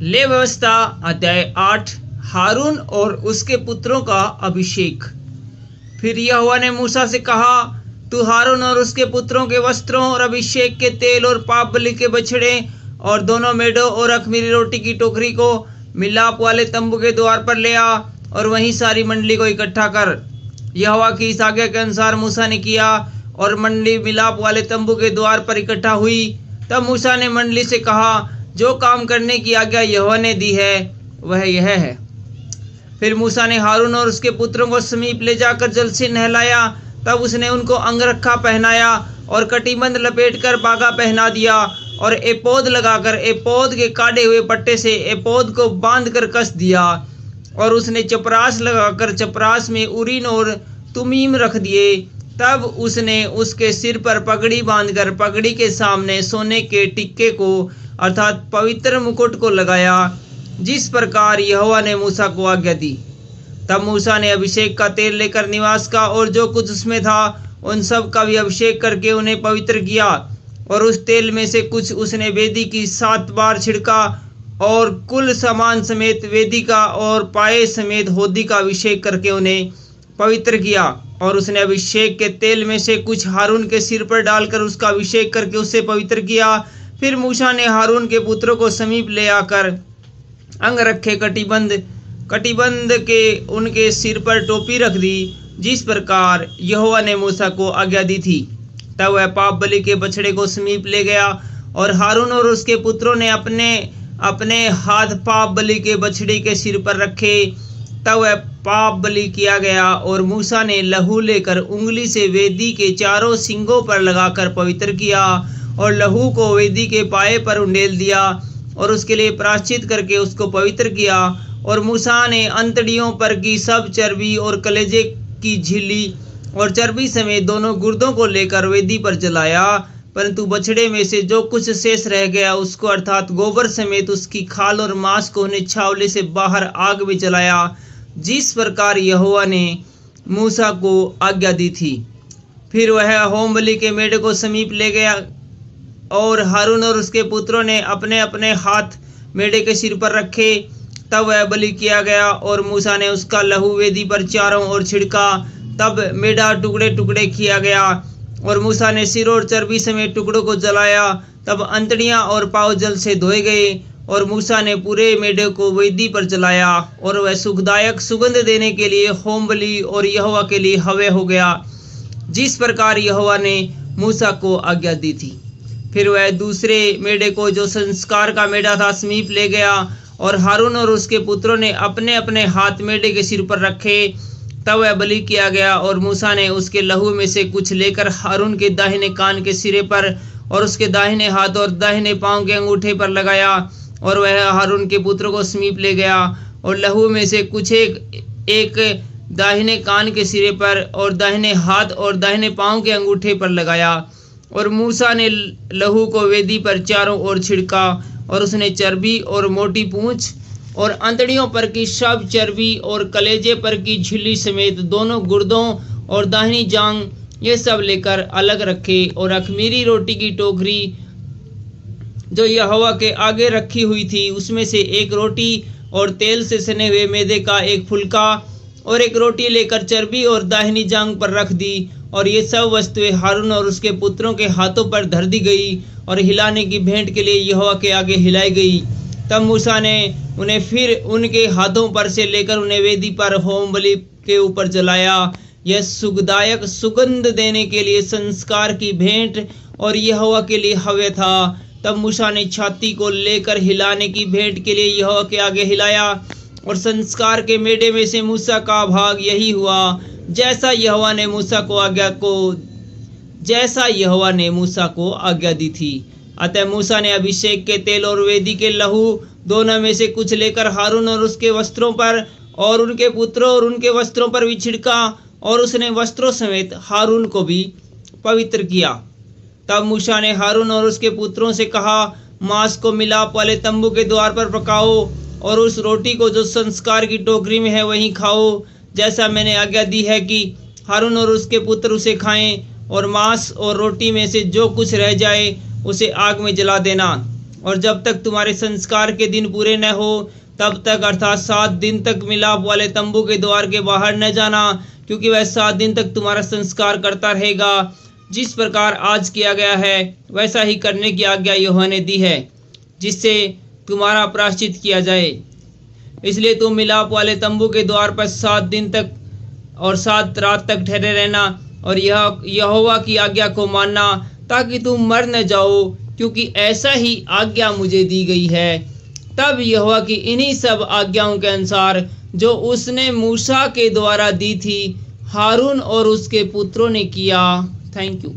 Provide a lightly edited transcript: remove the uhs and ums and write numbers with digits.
ले व्यवस्था अध्याय 8 हारून और उसके पुत्रों का अभिषेक। फिर यहोवा ने मूसा से कहा, तू हारून और उसके पुत्रों के वस्त्रों और अभिषेक के तेल और पाप बलि के बछड़े और दोनों मेढ़ों और अख़मीरी रोटी की टोकरी को मिलाप वाले तंबू के द्वार पर ले आ और वहीं सारी मंडली को इकट्ठा कर। यहोवा की इस आज्ञा के अनुसार मूसा ने किया और मंडली मिलाप वाले तंबू के द्वार पर इकट्ठा हुई। तब मूसा ने मंडली से कहा, जो काम करने की आज्ञा यहोवा ने दी है वह यह है। फिर मूसा ने हारून और उसके पुत्रों को समीप ले जाकर जल से नहलाया। तब उसने उनको अंगरखा पहनाया और कटीबंध लपेटकर बागा पहना दिया और एपोद लगाकर एपोद के काटे हुए पट्टे से एपोद को बांधकर कस दिया। और उसने चपरास लगाकर चपरास में उरीन और तुमीम रख दिए। तब उसने उसके सिर पर पगड़ी बांधकर पगड़ी के सामने सोने के टिक्के को अर्थात पवित्र मुकुट को लगाया, जिस प्रकार यहोवा ने मूसा को आज्ञा दी। तब मूसा ने अभिषेक का तेल लेकर निवास का और जो कुछ उसमें था उन सब का भी अभिषेक करके उन्हें पवित्र किया। और उस तेल में से कुछ उसने वेदी की 7 बार छिड़का और कुल सामान समेत वेदी का और पाए समेत होदी का अभिषेक करके उन्हें पवित्र किया। और उसने अभिषेक के तेल में से कुछ हारून के सिर पर डालकर उसका अभिषेक करके उससे पवित्र किया। फिर मूसा ने हारून के पुत्रों को समीप ले आकर अंग रखे कटीबंध के उनके सिर पर टोपी रख दी, जिस प्रकार यहोवा ने मूसा को आज्ञा दी थी। तब वह पाप बलि के बछड़े को समीप ले गया और हारून और उसके पुत्रों ने अपने अपने हाथ पाप बलि के बछड़े के सिर पर रखे। तब वह पाप बलि किया गया और मूसा ने लहू लेकर उंगली से वेदी के चारों सींगों पर लगाकर पवित्र किया और लहू को वेदी के पाए पर उंडेल दिया और उसके लिए प्रायश्चित करके उसको पवित्र किया। और मूसा ने अंतड़ियों पर की सब चर्बी और कलेजे की झिल्ली और चर्बी समेत दोनों गुर्दों को लेकर वेदी पर जलाया। परंतु बछड़े में से जो कुछ शेष रह गया उसको अर्थात गोबर समेत उसकी खाल और मांस को उन्हें छावले से बाहर आग में जलाया, जिस प्रकार यहोवा ने मूसा को आज्ञा दी थी। फिर वह होम बलि के मेढ़े को समीप ले गया और हारून और उसके पुत्रों ने अपने अपने हाथ मेढ़े के सिर पर रखे। तब वह बलि किया गया और मूसा ने उसका लहू वेदी पर चारों ओर छिड़का। तब मेढ़ा टुकड़े टुकड़े किया गया और मूसा ने सिर और चर्बी समेत टुकड़ों को जलाया। तब अंतड़ियां और पाँव जल से धोए गए और मूसा ने पूरे मेढ़े को वेदी पर जलाया और वह सुखदायक सुगंध देने के लिए होम बलि और यहोवा के लिए हव्य हो गया, जिस प्रकार यहोवा ने मूसा को आज्ञा दी थी। फिर वह दूसरे मेढ़े को जो संस्कार का मेढ़ा था समीप ले गया और हारून और उसके पुत्रों ने अपने अपने हाथ मेढ़े के सिर पर रखे। तब वह बलि किया गया और मूसा ने उसके लहू में से कुछ लेकर हारून के दाहिने कान के सिरे पर और उसके दाहिने हाथ और दाहिने पांव के अंगूठे पर लगाया। और वह हारून के पुत्रों को समीप ले गया और लहू में से कुछ एक दाहिने कान के सिरे पर और दाहिने हाथ और दाहिने पांव के अंगूठे पर लगाया। और मूसा ने लहू को वेदी पर चारों ओर छिड़का और उसने चर्बी और मोटी पूंछ और अंतड़ियों पर की सब चर्बी और कलेजे पर की झिल्ली समेत दोनों गुर्दों और दाहिनी जांग ये सब लेकर अलग रखे। और अख़मीरी रोटी की टोकरी जो यहोवा के आगे रखी हुई थी उसमें से एक रोटी और तेल से सने हुए मैदे का एक फुलका और एक रोटी लेकर चर्बी और दाहिनी जांग पर रख दी। और ये सब वस्तुएं हारून और उसके पुत्रों के हाथों पर धर दी गई और हिलाने की भेंट के लिए यहोवा के आगे हिलाई गई। तब मूसा ने उन्हें फिर उनके हाथों पर से लेकर उन्हें वेदी पर होम बलि के ऊपर जलाया। यह सुखदायक सुगंध देने के लिए संस्कार की भेंट और यहोवा के लिए हव्य था। तब मूसा ने छाती को लेकर हिलाने की भेंट के लिए यहोवा के आगे हिलाया और संस्कार के मेढ़े में से मूसा का भाग यही हुआ, जैसा यहोवा ने मूसा को आज्ञा दी थी। अतः मूसा ने अभिषेक के तेल और वेदी के लहू दोनों में से कुछ लेकर हारून और उसके वस्त्रों पर और उनके पुत्रों और उनके वस्त्रों पर भी छिड़का और उसने वस्त्रों समेत हारून को भी पवित्र किया। तब मूसा ने हारून और उसके पुत्रों से कहा, मांस को मिलाप वाले तंबू के द्वार पर पकाओ और उस रोटी को जो संस्कार की टोकरी में है वहीं खाओ, जैसा मैंने आज्ञा दी है कि हारून और उसके पुत्र उसे खाएं। और मांस और रोटी में से जो कुछ रह जाए उसे आग में जला देना। और जब तक तुम्हारे संस्कार के दिन पूरे न हो तब तक अर्थात 7 दिन तक मिलाप वाले तंबू के द्वार के बाहर न जाना, क्योंकि वह 7 दिन तक तुम्हारा संस्कार करता रहेगा। जिस प्रकार आज किया गया है वैसा ही करने की आज्ञा यहोवा ने दी है, जिससे तुम्हारा प्रायश्चित किया जाए। इसलिए तुम मिलाप वाले तंबू के द्वार पर 7 दिन तक और 7 रात तक ठहरे रहना और यह यहोवा की आज्ञा को मानना, ताकि तुम मर न जाओ, क्योंकि ऐसा ही आज्ञा मुझे दी गई है। तब यहोवा की इन्हीं सब आज्ञाओं के अनुसार जो उसने मूसा के द्वारा दी थी, हारून और उसके पुत्रों ने किया। Thank you.